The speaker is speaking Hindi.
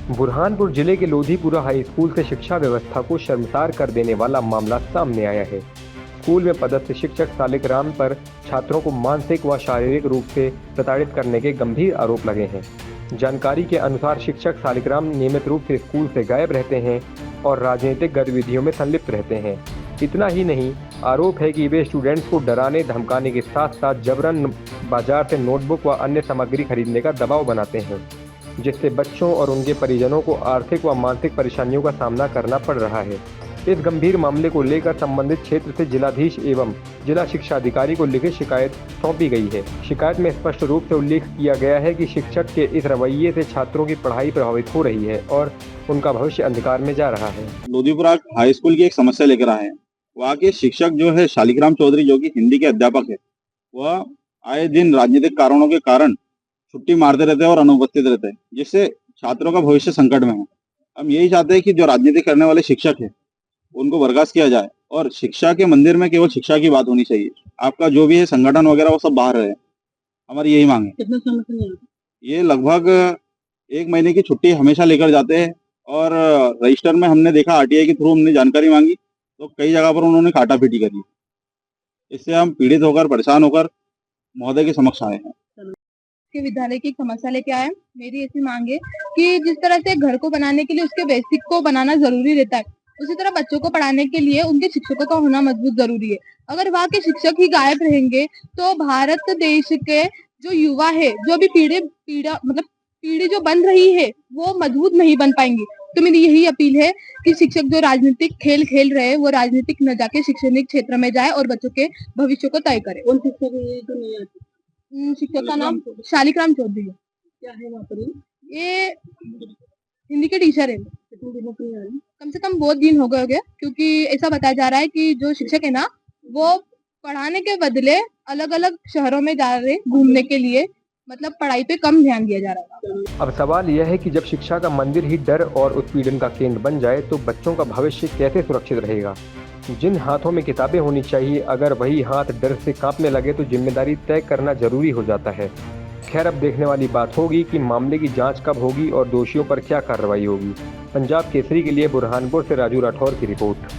बुरहानपुर जिले के लोधीपुरा हाई स्कूल से शिक्षा व्यवस्था को शर्मसार कर देने वाला मामला सामने आया है। स्कूल में पदस्थ शिक्षक सालिक राम पर छात्रों को मानसिक व शारीरिक रूप से प्रताड़ित करने के गंभीर आरोप लगे हैं। जानकारी के अनुसार शिक्षक सालिक राम नियमित रूप से स्कूल से गायब रहते हैं और राजनीतिक गतिविधियों में संलिप्त रहते हैं। इतना ही नहीं, आरोप है कि वे स्टूडेंट्स को डराने धमकाने के साथ साथ जबरन बाजार से नोटबुक व अन्य सामग्री खरीदने का दबाव बनाते हैं, जिससे बच्चों और उनके परिजनों को आर्थिक व मानसिक परेशानियों का सामना करना पड़ रहा है। इस गंभीर मामले को लेकर संबंधित क्षेत्र से जिलाधीश एवं जिला शिक्षा अधिकारी को लिखित शिकायत सौंपी गई है। शिकायत में स्पष्ट रूप से उल्लेख किया गया है कि शिक्षक के इस रवैये से छात्रों की पढ़ाई प्रभावित हो रही है और उनका भविष्य अंधकार में जा रहा है। लोधीपुरा हाई स्कूल की एक समस्या लेकर आए हैं। वहाँ के शिक्षक जो है सालिक चौधरी, जो कि हिंदी के अध्यापक है, वह आए दिन राजनीतिक कारणों के कारण छुट्टी मारते रहते हैं और अनुपस्थित रहते हैं, जिससे छात्रों का भविष्य संकट में है। हम यही चाहते हैं कि जो राजनीति करने वाले शिक्षक है उनको बर्खास्त किया जाए और शिक्षा के मंदिर में केवल शिक्षा की बात होनी चाहिए। आपका जो भी है संगठन वगैरह वो सब बाहर रहे। हमारी यही मांग है। कितना समय से नहीं आता? ये लगभग 1 महीने की छुट्टी हमेशा लेकर जाते हैं और रजिस्टर में हमने देखा, आरटीआई के थ्रू हमने जानकारी मांगी तो कई जगह पर उन्होंने काटापीटी करी। इससे हम पीड़ित होकर परेशान होकर महोदय के समक्ष आए हैं। के विद्यालय की समस्या लेके आए। मेरी ऐसी मांग है कि जिस तरह से घर को बनाने के लिए उसके बेसिक को बनाना जरूरी रहता है, उसी तरह बच्चों को पढ़ाने के लिए उनके शिक्षकों का होना मजबूत जरूरी है। अगर वहाँ के शिक्षक ही गायब रहेंगे तो भारत देश के जो युवा है, जो अभी पीढ़ी जो बन रही है, वो मजबूत नहीं बन पाएंगी। तो मेरी यही अपील है कि शिक्षक जो राजनीतिक खेल खेल रहे हैं वो राजनीतिक न जाके शैक्षणिक क्षेत्र में जाए और बच्चों के भविष्य को तय करे। कौन शिक्षक है ये जो नहीं आती? शिक्षक का नाम सालिक चौधरी है। क्या है वहाँ पर? ये हिंदी के टीचर है। कितने दिनों से नहीं आ रही? कम से कम बहुत दिन हो गए, क्योंकि ऐसा बताया जा रहा है कि जो शिक्षक है ना, वो पढ़ाने के बदले अलग अलग शहरों में जा रहे घूमने के लिए, मतलब पढ़ाई पे कम ध्यान दिया जा रहा है। अब सवाल यह है कि जब शिक्षा का मंदिर ही डर और उत्पीड़न का केंद्र बन जाए तो बच्चों का भविष्य कैसे सुरक्षित रहेगा। जिन हाथों में किताबें होनी चाहिए, अगर वही हाथ डर से कांपने लगे तो जिम्मेदारी तय करना जरूरी हो जाता है। खैर, अब देखने वाली बात होगी कि मामले की जांच कब होगी और दोषियों पर क्या कार्रवाई होगी। पंजाब केसरी के लिए बुरहानपुर से राजू राठौर की रिपोर्ट।